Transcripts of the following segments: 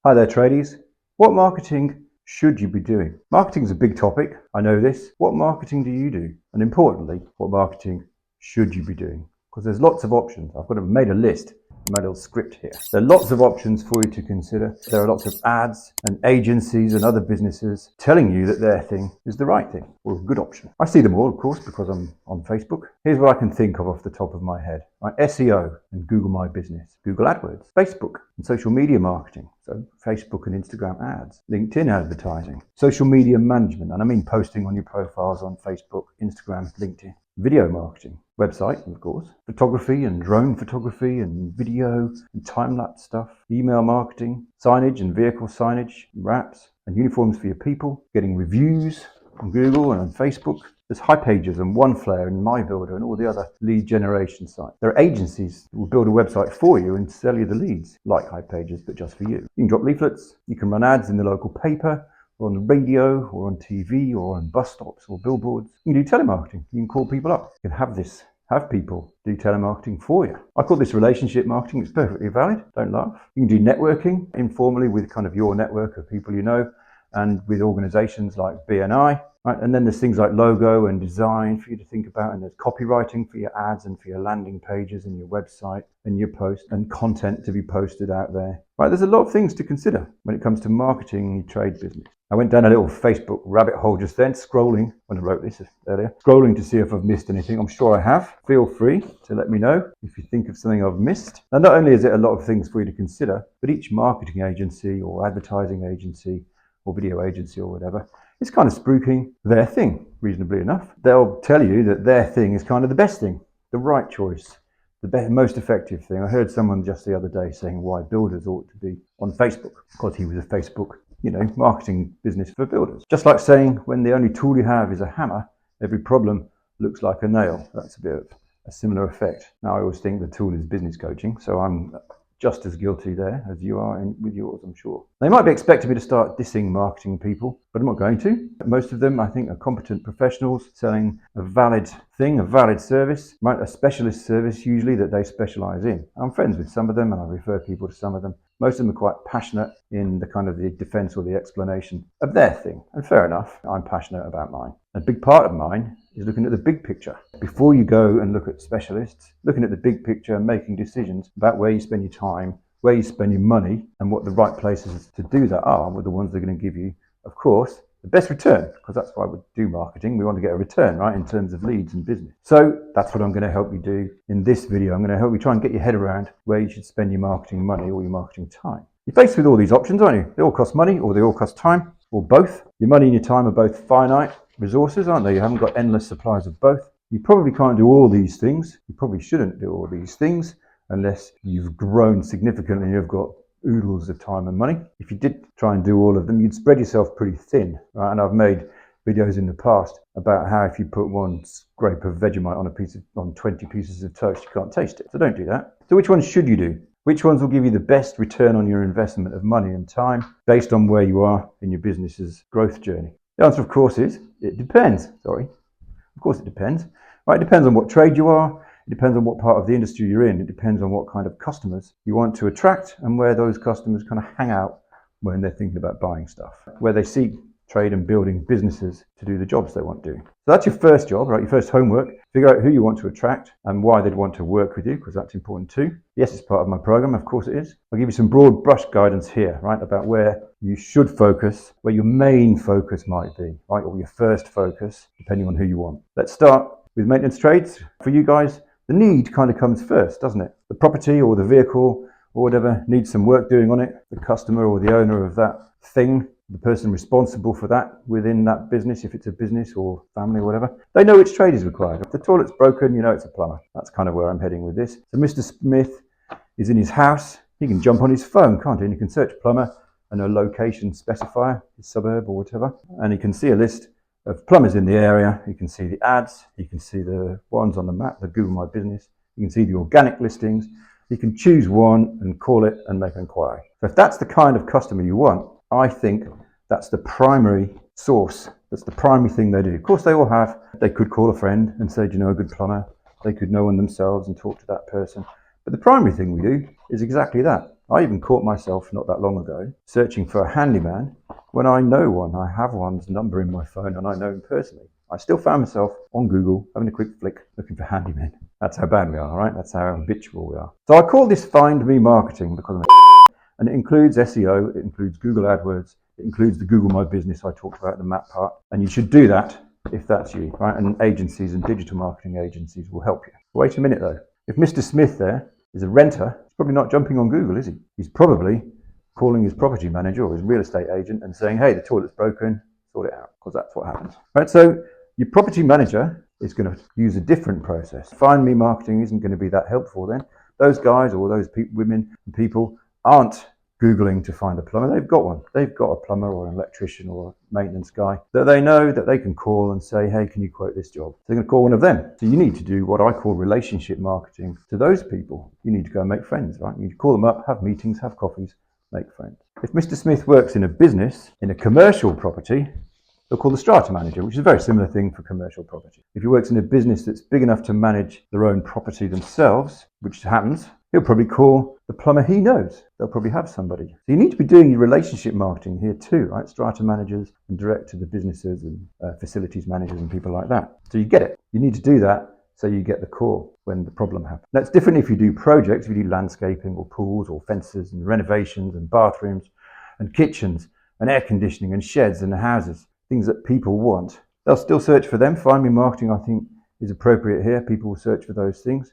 Hi there, tradies. What marketing should you be doing? Marketing is a big topic. I know this. What marketing do you do? And importantly, what marketing should you be doing? Because there's lots of options. Made a list, my little script here. There are lots of options for you to consider. There are lots of ads and agencies and other businesses telling you that their thing is the right thing or a good option. I see them all, of course, because I'm on Facebook. Here's what I can think of off the top of my head. SEO and Google My Business, Google AdWords, Facebook and social media marketing. So Facebook and Instagram ads, LinkedIn advertising, social media management, and I mean posting on your profiles on Facebook, Instagram, LinkedIn, video marketing, website, of course, photography and drone photography and video and time-lapse stuff, email marketing, signage and vehicle signage, wraps and uniforms for your people, getting reviews on Google and on Facebook. There's HiPages and OneFlare and MyBuilder and all the other lead generation sites. There are agencies that will build a website for you and sell you the leads, like HiPages, but just for you. You can drop leaflets, you can run ads in the local paper, or on the radio, or on TV, or on bus stops or billboards. You can do telemarketing. You can call people up. You can have people do telemarketing for you. I call this relationship marketing. It's perfectly valid. Don't laugh. You can do networking informally with kind of your network of people you know, and with organizations like BNI. Right? And then there's things like logo and design for you to think about, and there's copywriting for your ads and for your landing pages and your website and your post and content to be posted out there. Right? There's a lot of things to consider when it comes to marketing your trade business. I went down a little Facebook rabbit hole just then, scrolling, when I wrote this earlier, scrolling to see if I've missed anything. I'm sure I have. Feel free to let me know if you think of something I've missed. And not only is it a lot of things for you to consider, but each marketing agency or advertising agency or video agency or whatever, it's kind of spruiking their thing, reasonably enough. They'll tell you that their thing is kind of the best thing, the right choice, the most effective thing. I heard someone just the other day saying why builders ought to be on Facebook, because he was a Facebook, marketing business for builders. Just like saying when the only tool you have is a hammer, every problem looks like a nail. That's a bit of a similar effect. Now, I always think the tool is business coaching, so I'm just as guilty there as you are with yours, I'm sure. They might be expecting me to start dissing marketing people, but I'm not going to. Most of them, I think, are competent professionals selling a valid thing, a valid service, right? A specialist service usually that they specialize in. I'm friends with some of them and I refer people to some of them. Most of them are quite passionate in the kind of the defense or the explanation of their thing. And fair enough, I'm passionate about mine. A big part of mine is looking at the big picture. Before you go and look at specialists, looking at the big picture and making decisions about where you spend your time, where you spend your money, and what the right places to do that are, with the ones that are going to give you, of course, the best return, because that's why we do marketing. We want to get a return, right, in terms of leads and business. So that's what I'm going to help you do in this video. I'm going to help you try and get your head around where you should spend your marketing money or your marketing time. You're faced with all these options, aren't you? They all cost money, or they all cost time, or both. Your money and your time are both finite resources, aren't they? You haven't got endless supplies of both. You probably can't do all these things. You probably shouldn't do all these things unless you've grown significantly and you've got oodles of time and money. If you did try and do all of them, you'd spread yourself pretty thin, right? And I've made videos in the past about how if you put one scrape of Vegemite on 20 pieces of toast, you can't taste it. So don't do that. So which ones should you do? Which ones will give you the best return on your investment of money and time based on where you are in your business's growth journey? The answer, of course, is it depends. Of course it depends. Right? It depends on what trade you are. It depends on what part of the industry you're in. It depends on what kind of customers you want to attract and where those customers kind of hang out when they're thinking about buying stuff, where they seek trade and building businesses to do the jobs they want doing. So that's your first job, right? Your first homework. Figure out who you want to attract and why they'd want to work with you, because that's important too. Yes, it's part of my program, of course it is. I'll give you some broad brush guidance here, right, about where you should focus, where your main focus might be, right, or your first focus, depending on who you want. Let's start with maintenance trades. For you guys, the need kind of comes first, doesn't it? The property or the vehicle or whatever needs some work doing on it. The customer or the owner of that thing, the person responsible for that within that business, if it's a business or family or whatever, they know which trade is required. If the toilet's broken, you know it's a plumber. That's kind of where I'm heading with this. So Mr. Smith is in his house. He can jump on his phone, can't he? And he can search plumber and a location specifier, his suburb or whatever, and he can see a list of plumbers in the area. You can see the ads, you can see the ones on the map, the Google My Business, you can see the organic listings. You can choose one and call it and make an inquiry. So if that's the kind of customer you want, I think that's the primary source. That's the primary thing they do. Of course, they could call a friend and say, do you know a good plumber? They could know one themselves and talk to that person. But the primary thing we do is exactly that. I even caught myself not that long ago searching for a handyman when I know one. I have one's number in my phone and I know him personally. I still found myself on Google having a quick flick looking for handymen. That's how bad we are, right? That's how habitual we are. So I call this Find Me Marketing because and it includes SEO, it includes Google AdWords, it includes the Google My Business I talked about, the map part. And you should do that if that's you, right? And agencies and digital marketing agencies will help you. Wait a minute though. If Mr. Smith there is a renter, he's probably not jumping on Google, is he? He's probably calling his property manager or his real estate agent and saying, hey, the toilet's broken, sort it out, because that's what happens. Right? So your property manager is going to use a different process. Find Me Marketing isn't going to be that helpful then. Those guys or those women and people aren't Googling to find a plumber. They've got one. They've got a plumber or an electrician or a maintenance guy that they know that they can call and say, hey, can you quote this job? So they're going to call one of them. So you need to do what I call relationship marketing to those people. You need to go and make friends, right? You need to call them up, have meetings, have coffees, make friends. If Mr. Smith works in a business, in a commercial property, they'll call the strata manager, which is a very similar thing for commercial property. If he works in a business that's big enough to manage their own property themselves, which happens, he'll probably call the plumber he knows. They'll probably have somebody. So you need to be doing your relationship marketing here too, right? Strata managers and direct to the businesses and facilities managers and people like that. So you get it. You need to do that so you get the call when the problem happens. That's different if you do projects, if you do landscaping or pools or fences and renovations and bathrooms and kitchens and air conditioning and sheds and houses. Things that people want. They'll still search for them. Find Me Marketing, I think, is appropriate here. People will search for those things.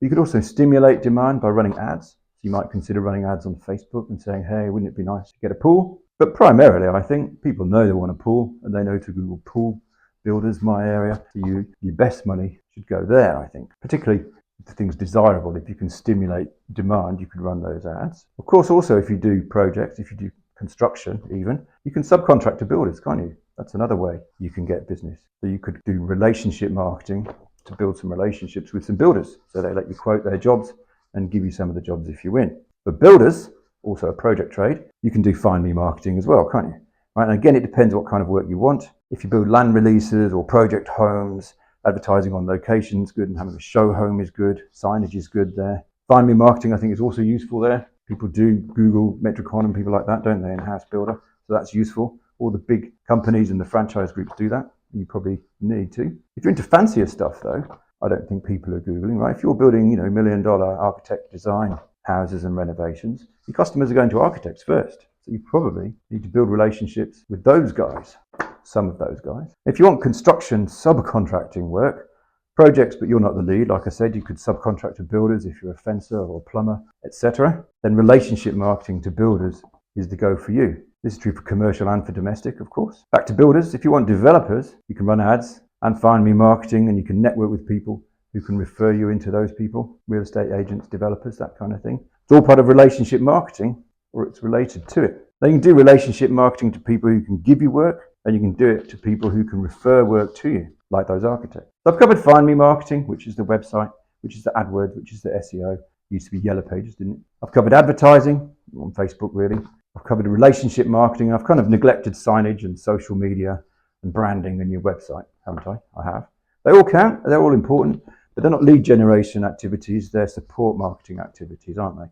You could also stimulate demand by running ads. So you might consider running ads on Facebook and saying, hey, wouldn't it be nice to get a pool? But primarily, I think people know they want a pool and they know to Google pool builders, my area. So your best money should go there, I think. Particularly if the thing's desirable. If you can stimulate demand, you could run those ads. Of course, also, if you do projects, if you do construction even, you can subcontract to builders, can't you? That's another way you can get business. So you could do relationship marketing to build some relationships with some builders. So they let you quote their jobs and give you some of the jobs if you win. But builders, also a project trade, you can do Find Me Marketing as well, can't you? Right, and again, it depends what kind of work you want. If you build land releases or project homes, advertising on locations good and having a show home is good, signage is good there. Find Me Marketing, I think, is also useful there. People do Google Metricon and people like that, don't they, in House Builder? So that's useful. All the big companies and the franchise groups do that. You probably need to. If you're into fancier stuff, though, I don't think people are Googling, right? If you're building, $1 million architect design houses and renovations, your customers are going to architects first. So you probably need to build relationships with those guys, some of those guys. If you want construction subcontracting work, projects, but you're not the lead, like I said, you could subcontract to builders if you're a fencer or a plumber, etc. Then relationship marketing to builders is the go for you. This is true for commercial and for domestic, of course. Back to builders, if you want developers, you can run ads and Find Me Marketing, and you can network with people who can refer you into those people, real estate agents, developers, that kind of thing. It's all part of relationship marketing, or it's related to it. Now you can do relationship marketing to people who can give you work, and you can do it to people who can refer work to you, like those architects. So I've covered Find Me Marketing, which is the website, which is the AdWords, which is the SEO. It used to be Yellow Pages, didn't it? I've covered advertising, on Facebook really. I've covered relationship marketing. I've kind of neglected signage and social media and branding and your website, haven't I? I have. They all count. They're all important, but they're not lead generation activities. They're support marketing activities, aren't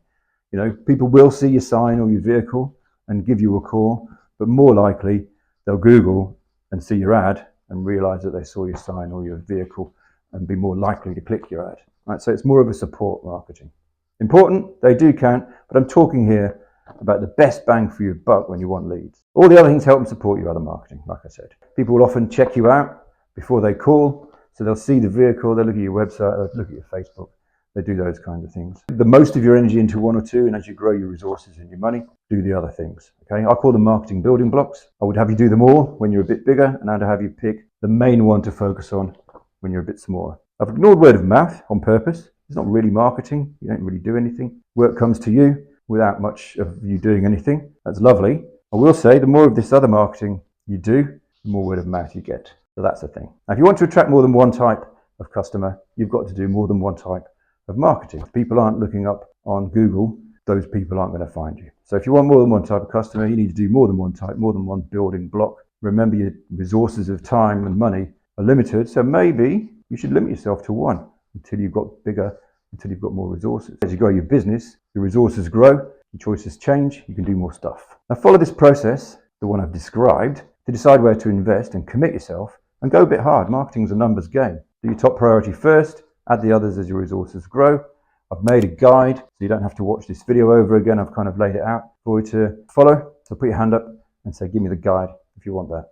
they? People will see your sign or your vehicle and give you a call, but more likely they'll Google and see your ad and realize that they saw your sign or your vehicle and be more likely to click your ad. Right? So it's more of a support marketing. Important, they do count, but I'm talking here about the best bang for your buck when you want leads. All the other things help and support your other marketing, like I said. People will often check you out before they call, so they'll see the vehicle, they'll look at your website, they'll look at your Facebook, they do those kinds of things. The most of your energy into one or two, and as you grow your resources and your money, do the other things, okay? I call them marketing building blocks. I would have you do them all when you're a bit bigger, and I'd have you pick the main one to focus on when you're a bit smaller. I've ignored word of mouth on purpose. It's not really marketing. You don't really do anything. Work comes to you without much of you doing anything. That's lovely. I will say the more of this other marketing you do, the more word of mouth you get. So that's the thing. Now, if you want to attract more than one type of customer, you've got to do more than one type of marketing. If people aren't looking up on Google, those people aren't going to find you. So if you want more than one type of customer, you need to do more than one type, more than one building block. Remember, your resources of time and money are limited. So maybe you should limit yourself to one until you've got bigger, until you've got more resources. As you grow your business, the resources grow, Your choices change, you can do more stuff. Now follow this process, the one I've described, to decide where to invest and commit yourself and go a bit hard. Marketing is a numbers game. Do your top priority first, add the others as your resources grow. I've made a guide so you don't have to watch this video over again. I've kind of laid it out for you to follow. So put your hand up and say, give me the guide if you want that.